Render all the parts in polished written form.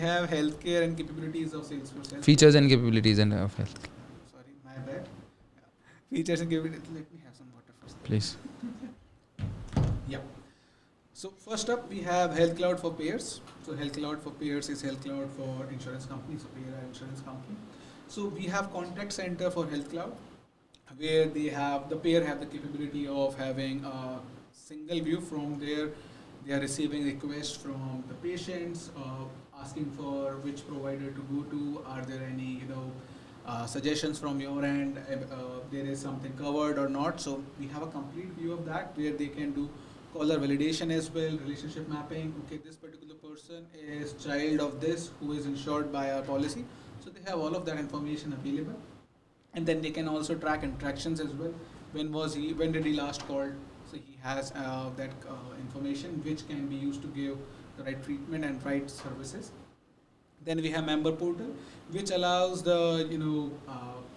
have healthcare and capabilities of Salesforce Health. Features and capabilities and of health. Sorry, my bad. Features and capabilities. Let me have some water first. Please. Yeah. So first up, we have Health Cloud for payers. So Health Cloud for payers is Health Cloud for insurance companies. So payer are insurance company. So we have Contact Center for Health Cloud, where the payer have the capability of having a single view from there. They are receiving requests from the patients, asking for which provider to go to. Are there any suggestions from your end? There is something covered or not. So we have a complete view of that, where they can do caller validation as well, relationship mapping. Okay, this particular person is child of this who is insured by our policy. So they have all of that information available, and then they can also track interactions as well. When did he last call? So he has that information, which can be used to give the right treatment and right services. Then we have member portal, which allows the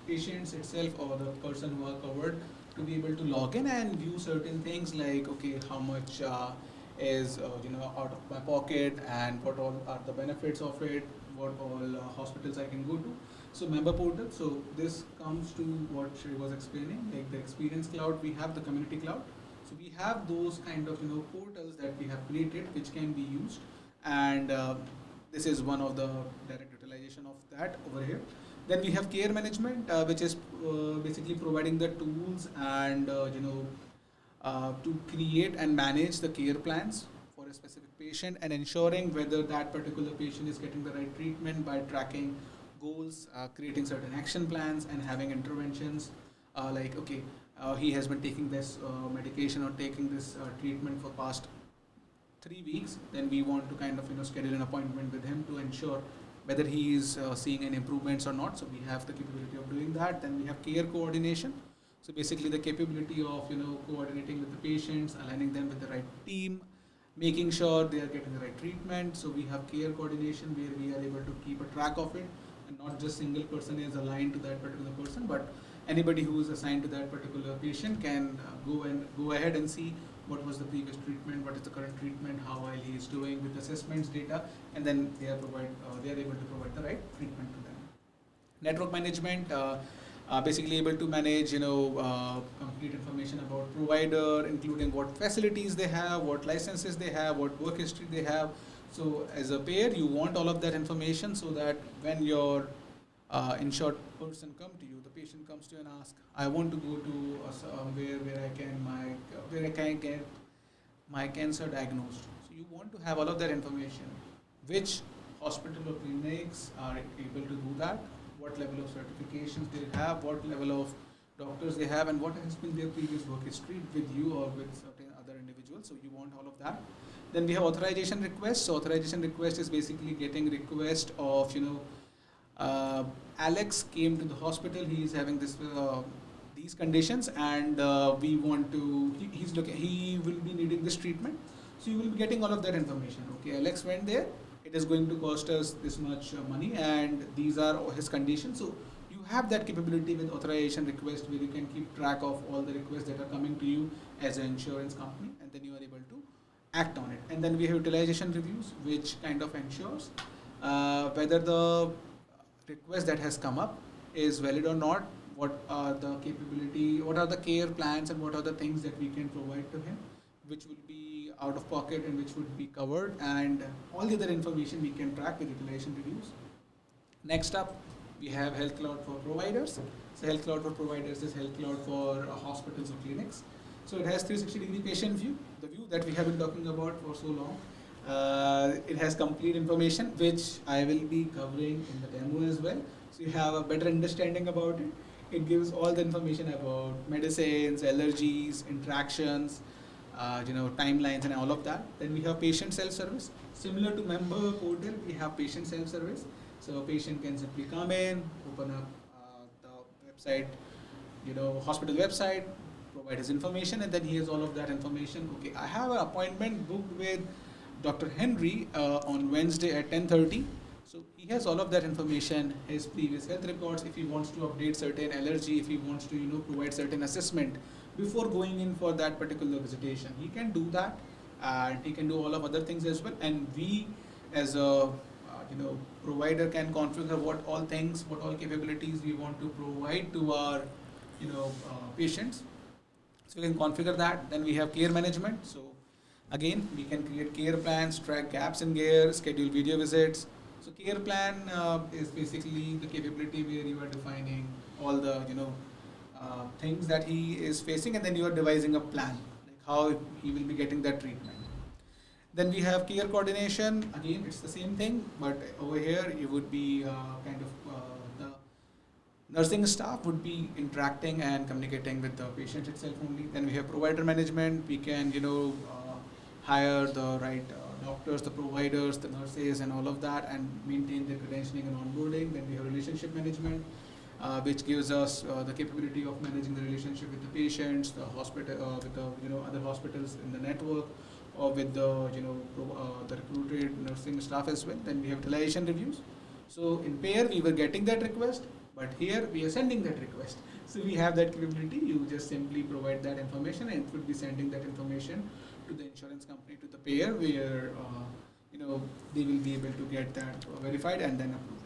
patients itself or the person who are covered to be able to log in and view certain things like, okay, how much is out of my pocket, and what all are the benefits of it, what all hospitals I can go to. So member portal. So this comes to what Shri was explaining, like the experience cloud. We have the community cloud. So we have those kind of portals that we have created, which can be used, and this is one of the direct utilization of that over here. Then we have care management, which is basically providing the tools and to create and manage the care plans for a specific patient, and ensuring whether that particular patient is getting the right treatment by tracking goals, creating certain action plans, and having interventions like, okay, he has been taking this medication or taking this treatment for past 3 weeks. Then we want to kind of schedule an appointment with him to ensure whether he is seeing any improvements or not. So we have the capability of doing that. Then we have care coordination. So basically the capability of coordinating with the patients, aligning them with the right team, making sure they are getting the right treatment. So we have care coordination, where we are able to keep a track of it, and not just single person is aligned to that particular person, but anybody who is assigned to that particular patient can go ahead and see what was the previous treatment, what is the current treatment, how well he is doing with assessments data, and then they are able to provide the right treatment to them. Network management, basically able to manage complete information about provider, including what facilities they have, what licenses they have, what work history they have. So as a payer, you want all of that information, so that when your insured person come to you, the patient comes to you and asks, I want to go to somewhere where I can get my cancer diagnosed. So you want to have all of that information. Which hospital or clinics are able to do that? What level of certifications they have? What level of doctors they have? And what has been their previous work history with you or with certain other individuals? So you want all of that. Then we have authorization requests. So authorization request is basically getting request of Alex came to the hospital. He is having these conditions, and we want to. He will be needing this treatment. So you will be getting all of that information. Okay, Alex went there. It is going to cost us this much money, and these are his conditions. So you have that capability with authorization request, where you can keep track of all the requests that are coming to you as an insurance company, and then you are able to act on it. And then we have utilization reviews, which kind of ensures whether the request that has come up is valid or not, what are the care plans, and what are the things that we can provide to him, which will be out of pocket and which would be covered, and all the other information we can track with utilization reviews. Next up, we have Health Cloud for providers. So Health Cloud for providers is Health Cloud for hospitals or clinics. So it has 360-degree patient view, the view that we have been talking about for so long. It has complete information, which I will be covering in the demo as well. So you have a better understanding about it. It gives all the information about medicines, allergies, interactions, timelines, and all of that. Then we have patient self-service. Similar to member portal, we have patient self-service. So a patient can simply come in, open up the website, hospital website, provide his information, and then he has all of that information. Okay, I have an appointment booked with Dr. Henry on Wednesday at 10:30. So he has all of that information, his previous health records, if he wants to update certain allergy, if he wants to provide certain assessment before going in for that particular visitation. He can do that, and he can do all of other things as well. And we as a provider can configure what all capabilities we want to provide to our patients. So we can configure that. Then we have care management. So again, we can create care plans, track gaps in care, schedule video visits. So care plan is basically the capability where you are defining all the things that he is facing, and then you are devising a plan like how he will be getting that treatment. Then we have care coordination. Again, it's the same thing, but over here it would be the nursing staff would be interacting and communicating with the patient itself only. Then we have provider management. We can hire the right doctors, the providers, the nurses, and all of that, and maintain their credentialing and onboarding. Then we have relationship management, which gives us the capability of managing the relationship with the patients, the hospital, with the other hospitals in the network, or with the the recruited nursing staff as well. Then we have utilization reviews. So in payer we were getting that request, but here we are sending that request. So we have that capability. You just simply provide that information, and it would be sending that information to the insurance company, to the payer, where they will be able to get that verified and then approved.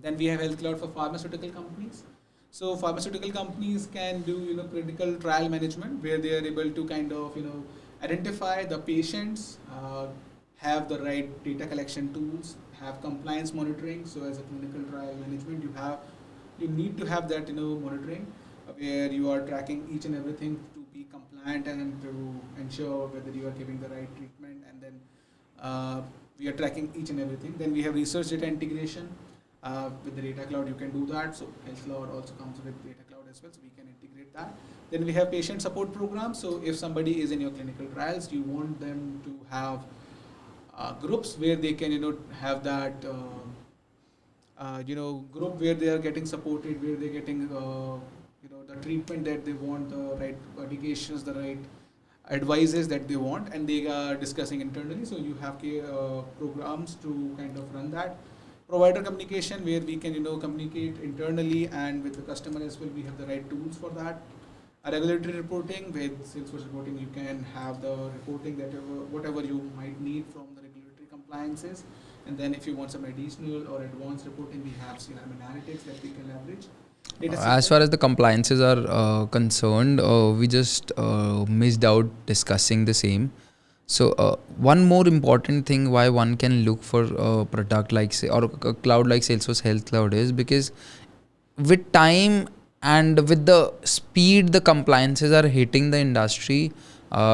Then we have Health Cloud for pharmaceutical companies. So pharmaceutical companies can do clinical trial management, where they are able to kind of identify the patients, have the right data collection tools, have compliance monitoring. So as a clinical trial management, you need to have that monitoring, where you are tracking each and everything to be compliant and to ensure whether you are giving the right treatment, and then we are tracking each and everything. Then we have research data integration. With the data cloud you can do that. So Health Cloud also comes with data cloud as well, so we can integrate that. Then we have patient support programs. So if somebody is in your clinical trials, you want them to have groups where they can have that group where they are getting supported, where they're getting the treatment that they want, the right medications, the right advices that they want, and they are discussing internally. So you have programs to kind of run that. Provider communication, where we can communicate internally and with the customer as well. We have the right tools for that. A regulatory reporting, with Salesforce reporting, you can have the reporting that whatever you might need from the regulatory compliances. And then if you want some additional or advanced reporting, we have CRM analytics that we can leverage. As far as the compliances are concerned, we just missed out discussing the same. So one more important thing why one can look for a product like or a cloud like Salesforce Health Cloud is because with time and with the speed the compliances are hitting the industry,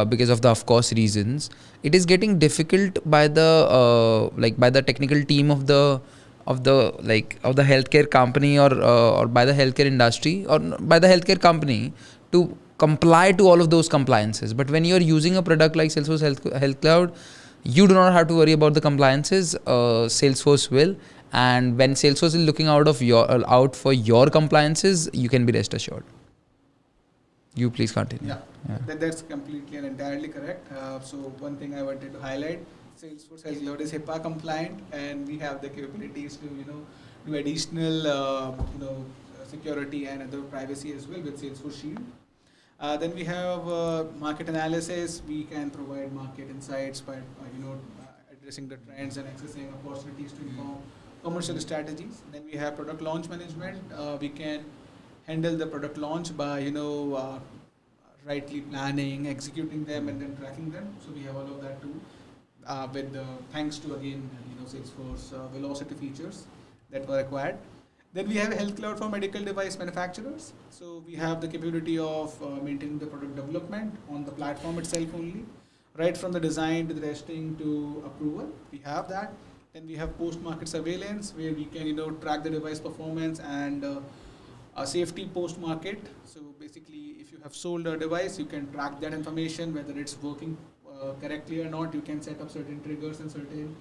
because of the of course reasons, it is getting difficult by the by the technical team of the healthcare company, or by the healthcare industry, or by the healthcare company, to comply to all of those compliances. But when you are using a product like Salesforce Health Cloud, you do not have to worry about the compliances. Salesforce will, and when Salesforce is looking out for your compliances, you can be rest assured. You please continue. Yeah. That's completely and entirely correct. So one thing I wanted to highlight: Salesforce Health Cloud is HIPAA compliant, and we have the capabilities to do additional security and other privacy as well with Salesforce Shield. Then we have market analysis. We can provide market insights by addressing the trends and accessing opportunities to inform commercial strategies. Then we have product launch management. We can handle the product launch by rightly planning, executing them, and then tracking them. So we have all of that too, with thanks to again Salesforce velocity features that were acquired. Then we have Health Cloud for medical device manufacturers. So we have the capability of maintaining the product development on the platform itself only, right from the design to the testing to approval. We have that. Then we have post-market surveillance, where we can track the device performance and safety post-market. So basically, if you have sold a device, you can track that information, whether it's working correctly or not. You can set up certain triggers and certain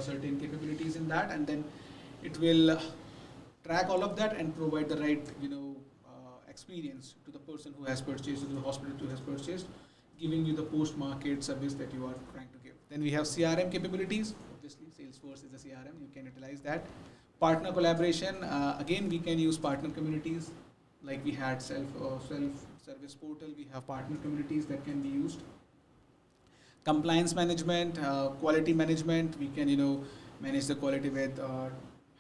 certain capabilities in that, and then it will track all of that and provide the right experience to the person who has purchased, to the hospital who has purchased, giving you the post-market service that you are trying to give. Then we have CRM capabilities. Obviously, Salesforce is a CRM. You can utilize that. Partner collaboration. Again, we can use partner communities, like we had self-service portal. We have partner communities that can be used. Compliance management, quality management, we can manage the quality with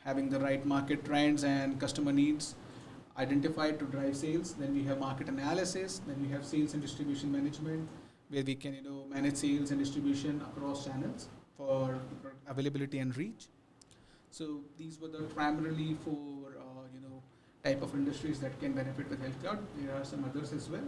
having the right market trends and customer needs identified to drive sales. Then we have market analysis. Then we have sales and distribution management, where we can manage sales and distribution across channels for availability and reach. So these were the primarily for type of industries that can benefit with Health Cloud. There are some others as well.